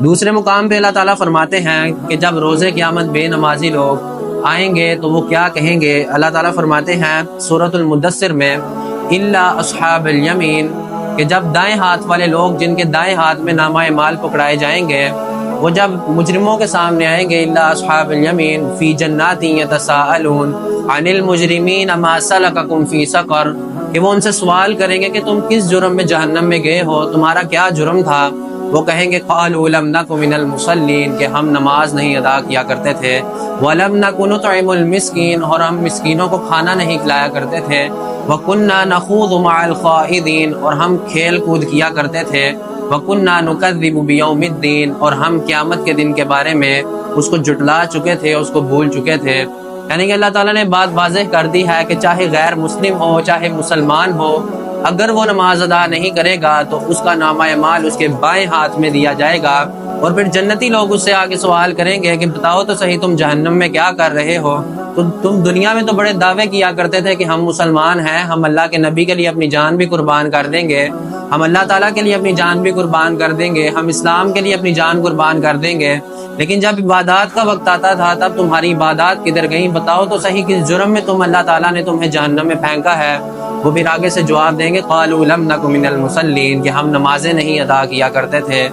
دوسرے مقام پہ اللہ تعالیٰ فرماتے ہیں کہ جب روز قیامت بے نمازی لوگ آئیں گے تو وہ کیا کہیں گے۔ اللہ تعالیٰ فرماتے ہیں سورۃ المدثر میں الا اصحاب الیمین، کہ جب دائیں ہاتھ والے لوگ جن کے دائیں ہاتھ میں نامہ اعمال پکڑائے جائیں گے، وہ جب مجرموں کے سامنے آئیں گے، الا اصحاب الیمین فی جنات یتساءلون عن المجرمین ما سلککم فی سقر، کہ وہ ان سے سوال کریں گے کہ تم کس جرم میں جہنم میں گئے ہو، تمہارا کیا جرم تھا۔ وہ کہیں گے قالوا لم نک من المصلین، کہ ہم نماز نہیں ادا کیا کرتے تھے، ولم نک نطعم المسکین، اور ہم مسکینوں کو کھانا نہیں کھلایا کرتے تھے، وکنا نخوض مع الخائضین، اور ہم کھیل کود کیا کرتے تھے، وکنا نکذب بیوم الدین، اور ہم قیامت کے دن کے بارے میں اس کو جھٹلا چکے تھے، اس کو بھول چکے تھے۔ یعنی کہ اللہ تعالیٰ نے بات واضح کر دی ہے کہ چاہے غیر مسلم ہو چاہے مسلمان ہو، اگر وہ نماز ادا نہیں کرے گا تو اس کا نامہ اعمال اس کے بائیں ہاتھ میں دیا جائے گا، اور پھر جنتی لوگ اس سے آگے سوال کریں گے کہ بتاؤ تو صحیح تم جہنم میں کیا کر رہے ہو، تو تم دنیا میں تو بڑے دعوے کیا کرتے تھے کہ ہم مسلمان ہیں، ہم اللہ کے نبی کے لیے اپنی جان بھی قربان کر دیں گے، ہم اللہ تعالیٰ کے لیے اپنی جان بھی قربان کر دیں گے، ہم اسلام کے لیے اپنی جان قربان کر دیں گے، لیکن جب عبادات کا وقت آتا تھا تب تمہاری عبادات کدھر گئیں، بتاؤ تو صحیح کس جرم میں اللہ تعالیٰ نے تمہیں جہنم میں پھینکا ہے۔ وہ پھر آگے سے جواب دیں گے قالوا لم نک من المصلین، کہ ہم نمازیں نہیں ادا کیا کرتے تھے۔